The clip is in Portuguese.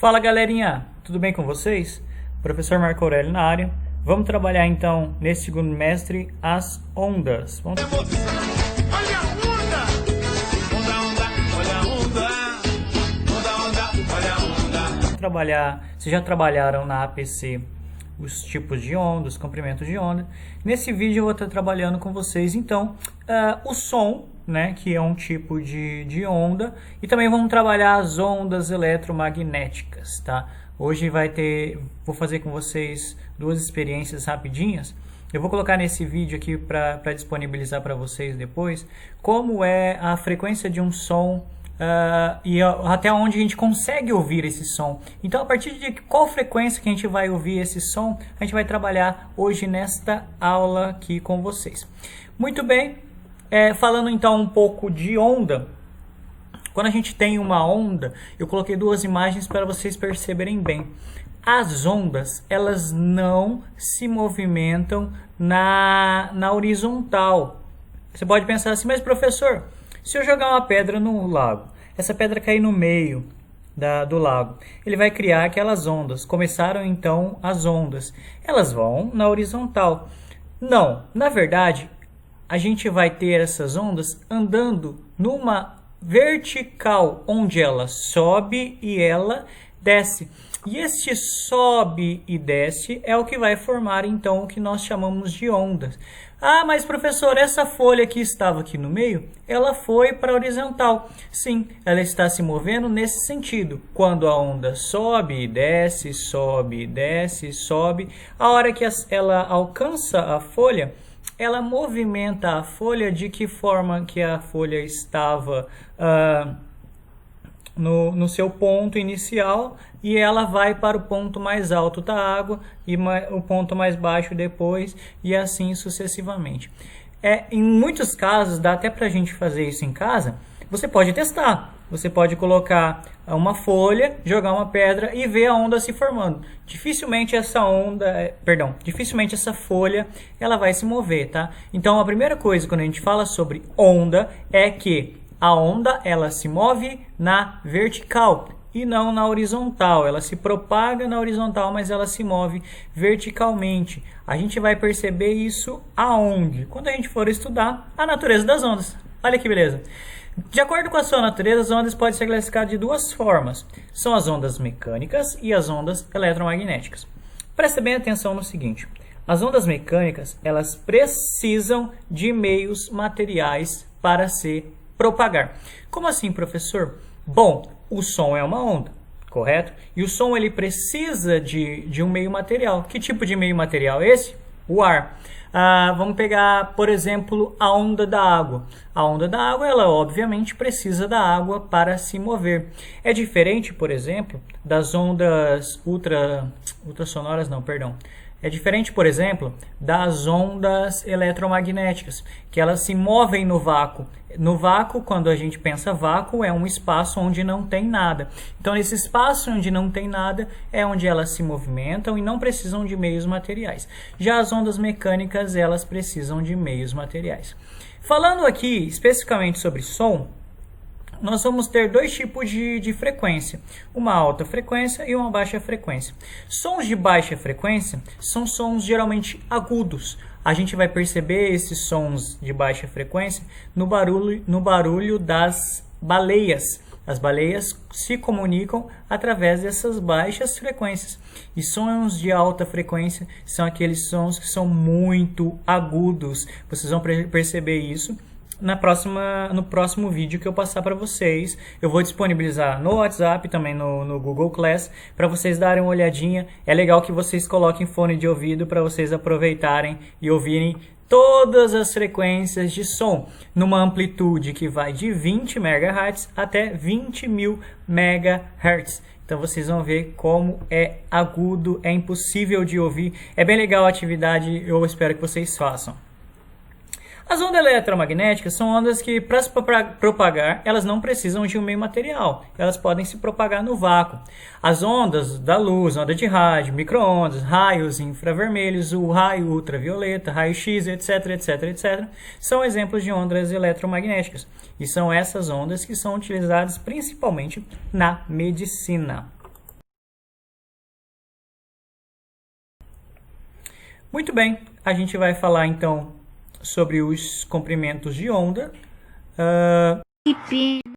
Fala galerinha, tudo bem com vocês? Professor Marco Aurélio na área. Vamos trabalhar então nesse segundo semestre as ondas. Olha a onda! Onda, onda, olha a onda! Onda, onda, olha a onda! Vocês já trabalharam na APC os tipos de onda, os comprimentos de onda. Nesse vídeo eu vou estar trabalhando com vocês então o som, né, que é um tipo de onda, e também vamos trabalhar as ondas eletromagnéticas, tá? Hoje vou fazer com vocês duas experiências rapidinhas. Eu vou colocar nesse vídeo aqui para disponibilizar para vocês depois como é a frequência de um som e até onde a gente consegue ouvir esse som. Então, a partir de qual frequência que a gente vai ouvir esse som, a gente vai trabalhar hoje nesta aula aqui com vocês. Muito bem, falando então um pouco de onda. Quando a gente tem uma onda, eu coloquei duas imagens para vocês perceberem bem. As ondas, elas não se movimentam na horizontal. Você pode pensar assim, mas professor, se eu jogar uma pedra no lago, essa pedra cair no meio do lago, ele vai criar aquelas ondas. Começaram então as ondas. Elas vão na horizontal. Não, na verdade, a gente vai ter essas ondas andando numa vertical, onde ela sobe e ela desce. E este sobe e desce é o que vai formar então o que nós chamamos de ondas. Ah, mas professor, essa folha que estava aqui no meio, ela foi para a horizontal. Sim, ela está se movendo nesse sentido. Quando a onda sobe e desce, sobe e desce, sobe, a hora que ela alcança a folha, ela movimenta a folha de que forma que a folha estava no seu ponto inicial, e ela vai para o ponto mais alto da água e o ponto mais baixo depois, e assim sucessivamente. Em muitos casos, dá até para a gente fazer isso em casa. Você pode testar. Você pode colocar uma folha, jogar uma pedra e ver a onda se formando. Dificilmente essa folha ela vai se mover, tá? Então a primeira coisa quando a gente fala sobre onda é que a onda ela se move na vertical e não na horizontal. Ela se propaga na horizontal, mas ela se move verticalmente. A gente vai perceber isso aonde? Quando a gente for estudar a natureza das ondas. Olha que beleza! De acordo com a sua natureza, as ondas podem ser classificadas de duas formas. São as ondas mecânicas e as ondas eletromagnéticas. Preste bem atenção no seguinte. As ondas mecânicas, elas precisam de meios materiais para se propagar. Como assim, professor? Bom, o som é uma onda, correto? E o som ele precisa de um meio material. Que tipo de meio material é esse? O ar. Vamos pegar, por exemplo, a onda da água. A onda da água, ela obviamente precisa da água para se mover. É diferente, por exemplo, das ondas ultrassonoras, não, perdão. É diferente, por exemplo, das ondas eletromagnéticas, que elas se movem no vácuo. No vácuo, quando a gente pensa vácuo, é um espaço onde não tem nada. Então, nesse espaço onde não tem nada, é onde elas se movimentam e não precisam de meios materiais. Já as ondas mecânicas, elas precisam de meios materiais. Falando aqui especificamente sobre som, nós vamos ter dois tipos de frequência, uma alta frequência e uma baixa frequência. Sons de baixa frequência são sons geralmente agudos. A gente vai perceber esses sons de baixa frequência no barulho das baleias. As baleias se comunicam através dessas baixas frequências. E sons de alta frequência são aqueles sons que são muito agudos. Vocês vão perceber isso no próximo vídeo que eu passar para vocês. Eu vou disponibilizar no WhatsApp, também no Google Class, para vocês darem uma olhadinha. É legal que vocês coloquem fone de ouvido para vocês aproveitarem e ouvirem todas as frequências de som, numa amplitude que vai de 20 MHz até 20.000 MHz. Então vocês vão ver como é agudo, é impossível de ouvir. É bem legal a atividade, eu espero que vocês façam. As ondas eletromagnéticas são ondas que, para se propagar, elas não precisam de um meio material. Elas podem se propagar no vácuo. As ondas da luz, onda de rádio, micro-ondas, raios infravermelhos, o raio ultravioleta, raio-x, etc, etc, etc, são exemplos de ondas eletromagnéticas. E são essas ondas que são utilizadas principalmente na medicina. Muito bem, a gente vai falar então sobre os comprimentos de onda.